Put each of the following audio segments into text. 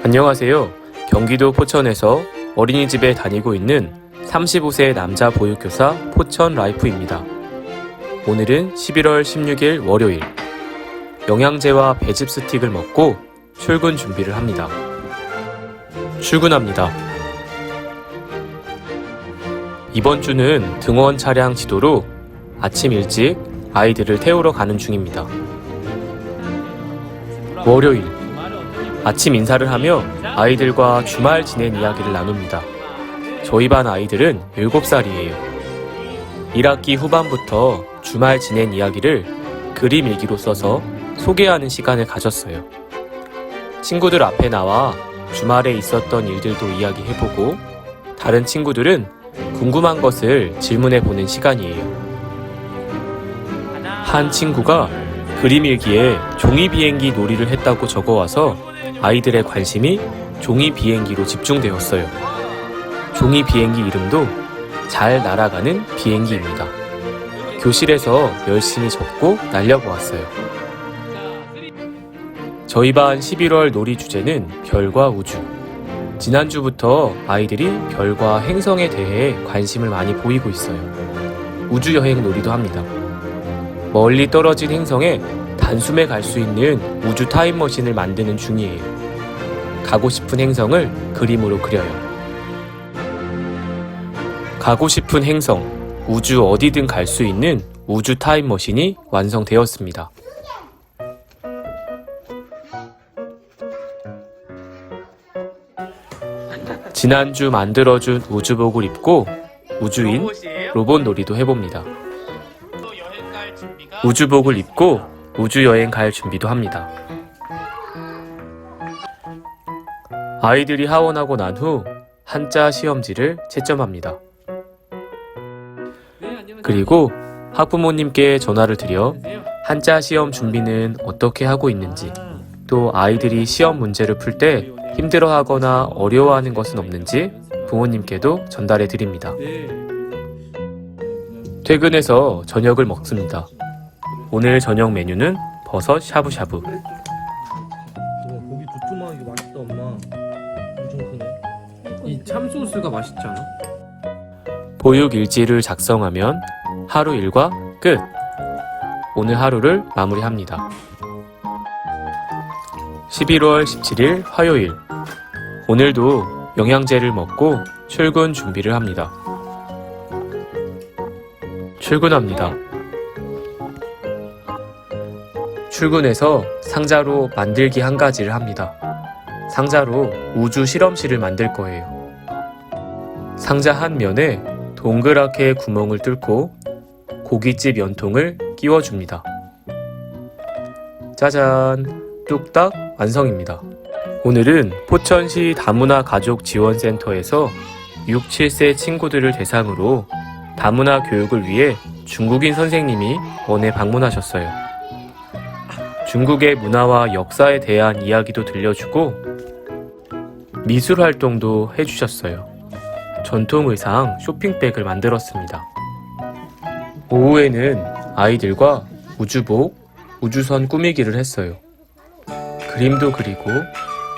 안녕하세요. 경기도 포천에서 어린이집에 다니고 있는 35세 남자 보육교사 포천 라이프입니다. 오늘은 11월 16일 월요일. 영양제와 배즙 스틱을 먹고 출근 준비를 합니다. 출근합니다. 이번 주는 등원 차량 지도로 아침 일찍 아이들을 태우러 가는 중입니다. 월요일. 아침 인사를 하며 아이들과 주말 지낸 이야기를 나눕니다. 저희 반 아이들은 7살이에요. 1학기 후반부터 주말 지낸 이야기를 그림 일기로 써서 소개하는 시간을 가졌어요. 친구들 앞에 나와 주말에 있었던 일들도 이야기해보고 다른 친구들은 궁금한 것을 질문해보는 시간이에요. 한 친구가 그림 일기에 종이 비행기 놀이를 했다고 적어와서 아이들의 관심이 종이 비행기로 집중되었어요. 종이 비행기 이름도 잘 날아가는 비행기입니다. 교실에서 열심히 적고 날려보았어요. 저희 반 11월 놀이 주제는 별과 우주. 지난주부터 아이들이 별과 행성에 대해 관심을 많이 보이고 있어요. 우주여행 놀이도 합니다. 멀리 떨어진 행성에 단숨에 갈 수 있는 우주 타임머신을 만드는 중이에요. 가고 싶은 행성을 그림으로 그려요. 가고 싶은 행성, 우주 어디든 갈 수 있는 우주 타임머신이 완성되었습니다. 지난주 만들어준 우주복을 입고 우주인 로봇 놀이도 해봅니다. 우주복을 입고 우주여행 갈 준비도 합니다. 아이들이 하원하고 난 후 한자 시험지를 채점합니다. 그리고 학부모님께 전화를 드려 한자 시험 준비는 어떻게 하고 있는지, 또 아이들이 시험 문제를 풀 때 힘들어하거나 어려워하는 것은 없는지 부모님께도 전달해 드립니다. 퇴근해서 저녁을 먹습니다. 오늘 저녁 메뉴는 버섯 샤브샤브. 고기 두툼하게 맛있다 엄마. 엄청 크네. 이 참소스가 맛있지 않아? 보육 일지를 작성하면 하루 일과 끝! 오늘 하루를 마무리합니다. 11월 17일 화요일. 오늘도 영양제를 먹고 출근 준비를 합니다. 출근합니다. 출근해서 상자로 만들기 한 가지를 합니다. 상자로 우주 실험실을 만들 거예요. 상자 한 면에 동그랗게 구멍을 뚫고 고깃집 연통을 끼워줍니다. 짜잔! 뚝딱 완성입니다. 오늘은 포천시 다문화 가족 지원센터에서 6, 7세 친구들을 대상으로 다문화 교육을 위해 중국인 선생님이 원에 방문하셨어요. 중국의 문화와 역사에 대한 이야기도 들려주고 미술 활동도 해주셨어요. 전통 의상 쇼핑백을 만들었습니다. 오후에는 아이들과 우주복, 우주선 꾸미기를 했어요. 그림도 그리고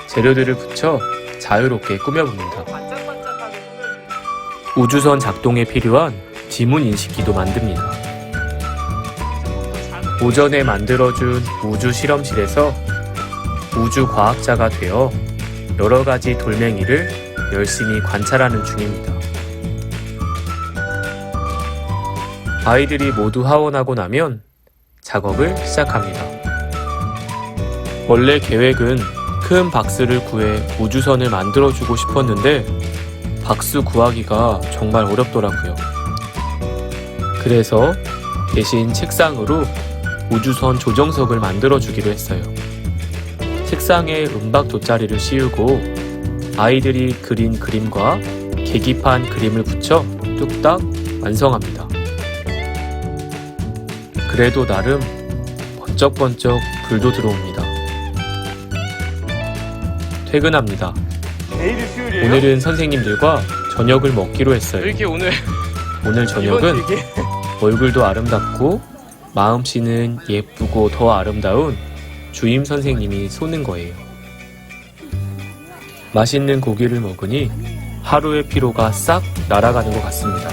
재료들을 붙여 자유롭게 꾸며봅니다. 우주선 작동에 필요한 지문 인식기도 만듭니다. 오전에 만들어준 우주 실험실에서 우주 과학자가 되어 여러 가지 돌멩이를 열심히 관찰하는 중입니다. 아이들이 모두 하원하고 나면 작업을 시작합니다. 원래 계획은 큰 박스를 구해 우주선을 만들어주고 싶었는데 박스 구하기가 정말 어렵더라고요. 그래서 대신 책상으로 우주선 조정석을 만들어주기로 했어요. 책상에 은박 돗자리를 씌우고 아이들이 그린 그림과 계기판 그림을 붙여 뚝딱 완성합니다. 그래도 나름 번쩍번쩍 불도 들어옵니다. 퇴근합니다. 내일이 수요일이에요? 오늘은 선생님들과 저녁을 먹기로 했어요. 이렇게 오늘 저녁은 얼굴도 아름답고 마음씨는 예쁘고 더 아름다운 주임 선생님이 쏘는 거예요. 맛있는 고기를 먹으니 하루의 피로가 싹 날아가는 것 같습니다.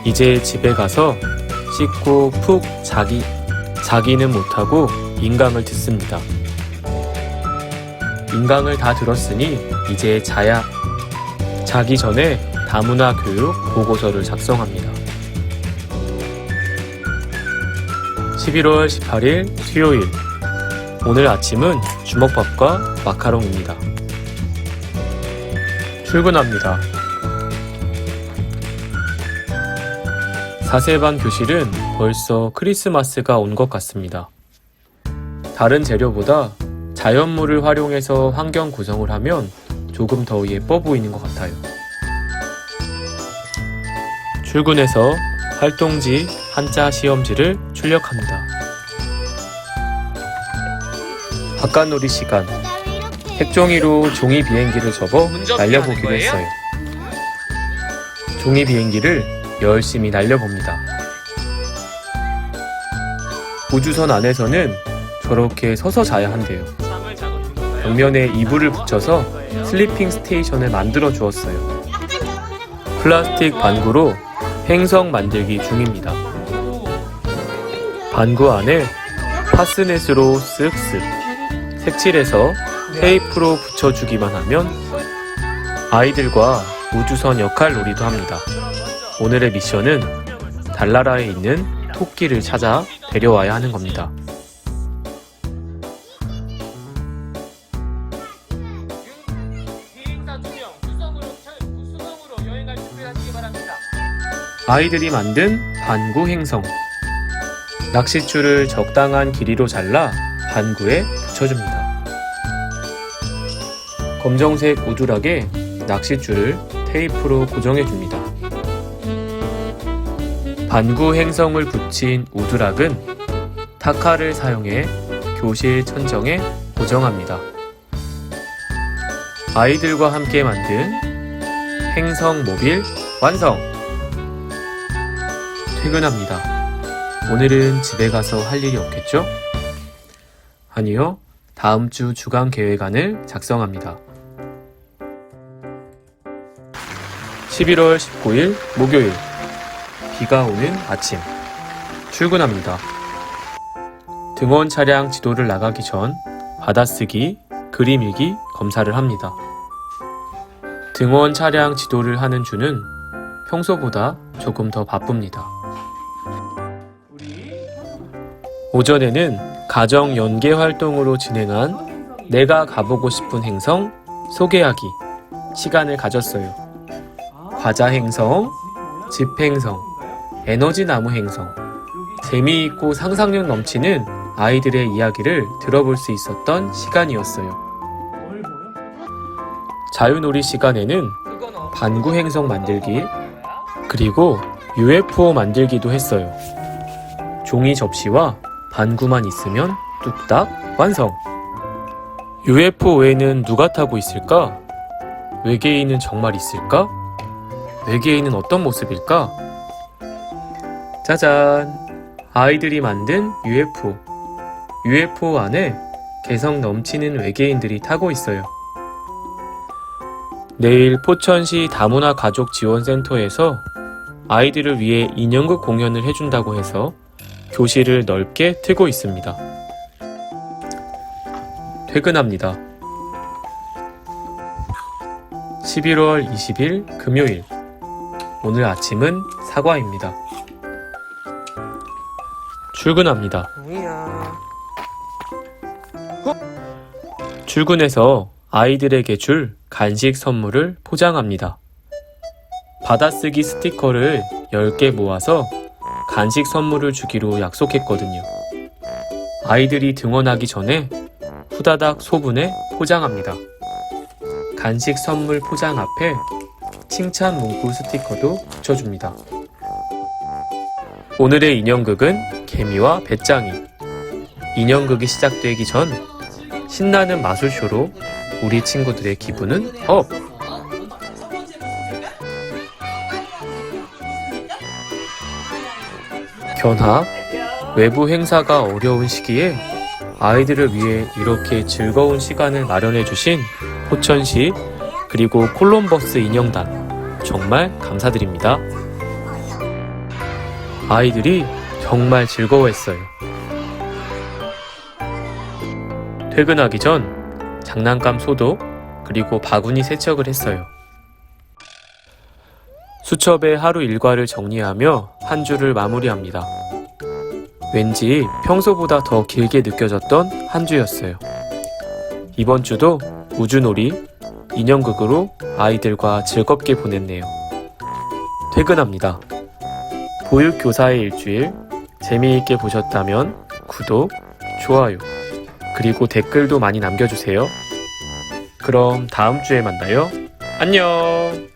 이제 집에 가서 씻고 푹 자기는 못하고 인강을 듣습니다. 인강을 다 들었으니 이제 자야. 자기 전에 다문화 교육 보고서를 작성합니다. 11월 18일 수요일. 오늘 아침은 주먹밥과 마카롱입니다. 출근합니다. 4세반 교실은 벌써 크리스마스가 온 것 같습니다. 다른 재료보다 자연물을 활용해서 환경 구성을 하면 조금 더 예뻐 보이는 것 같아요. 출근해서 활동지 한자 시험지를 출력합니다. 바깥놀이 시간. 색종이로 종이 비행기를 접어 날려보기로 했어요. 종이 비행기를 열심히 날려봅니다. 우주선 안에서는 저렇게 서서 자야 한대요. 벽면에 이불을 붙여서 슬리핑 스테이션을 만들어 주었어요. 플라스틱 반구로 행성 만들기 중입니다. 반구 안에 파스넷으로 쓱쓱 색칠해서 테이프로 붙여주기만 하면 아이들과 우주선 역할 놀이도 합니다. 오늘의 미션은 달나라에 있는 토끼를 찾아 데려와야 하는 겁니다. 아이들이 만든 반구 행성. 낚싯줄을 적당한 길이로 잘라 반구에 붙여줍니다. 검정색 우드락에 낚싯줄을 테이프로 고정해줍니다. 반구 행성을 붙인 우드락은 타카를 사용해 교실 천정에 고정합니다. 아이들과 함께 만든 행성 모빌 완성! 퇴근합니다. 오늘은 집에 가서 할 일이 없겠죠? 아니요, 다음 주 주간 계획안을 작성합니다. 11월 19일 목요일. 비가 오는 아침. 출근합니다. 등원 차량 지도를 나가기 전 받아쓰기, 그림 일기 검사를 합니다. 등원 차량 지도를 하는 주는 평소보다 조금 더 바쁩니다. 오전에는 가정 연계 활동으로 진행한 내가 가보고 싶은 행성 소개하기 시간을 가졌어요. 과자 행성, 집 행성, 에너지 나무 행성. 재미있고 상상력 넘치는 아이들의 이야기를 들어볼 수 있었던 시간이었어요. 자유놀이 시간에는 반구 행성 만들기, 그리고 UFO 만들기도 했어요. 종이 접시와 반구만 있으면 뚝딱 완성! UFO 외에는 누가 타고 있을까? 외계인은 정말 있을까? 외계인은 어떤 모습일까? 짜잔! 아이들이 만든 UFO. UFO 안에 개성 넘치는 외계인들이 타고 있어요. 내일 포천시 다문화 가족 지원센터에서 아이들을 위해 인형극 공연을 해준다고 해서 교실을 넓게 트고 있습니다. 퇴근합니다. 11월 20일 금요일. 오늘 아침은 사과입니다. 출근합니다. 출근해서 아이들에게 줄 간식 선물을 포장합니다. 받아쓰기 스티커를 10개 모아서 간식 선물을 주기로 약속했거든요. 아이들이 등원하기 전에 후다닥 소분해 포장합니다. 간식 선물 포장 앞에 칭찬 문구 스티커도 붙여줍니다. 오늘의 인형극은 개미와 배짱이. 인형극이 시작되기 전 신나는 마술쇼로 우리 친구들의 기분은 업! 견학, 외부 행사가 어려운 시기에 아이들을 위해 이렇게 즐거운 시간을 마련해 주신 포천시, 그리고 콜럼버스 인형단 정말 감사드립니다. 아이들이 정말 즐거워했어요. 퇴근하기 전 장난감 소독, 그리고 바구니 세척을 했어요. 수첩에 하루 일과를 정리하며 한 주를 마무리합니다. 왠지 평소보다 더 길게 느껴졌던 한 주였어요. 이번 주도 우주놀이, 인형극으로 아이들과 즐겁게 보냈네요. 퇴근합니다. 보육교사의 일주일 재미있게 보셨다면 구독, 좋아요, 그리고 댓글도 많이 남겨주세요. 그럼 다음 주에 만나요. 안녕!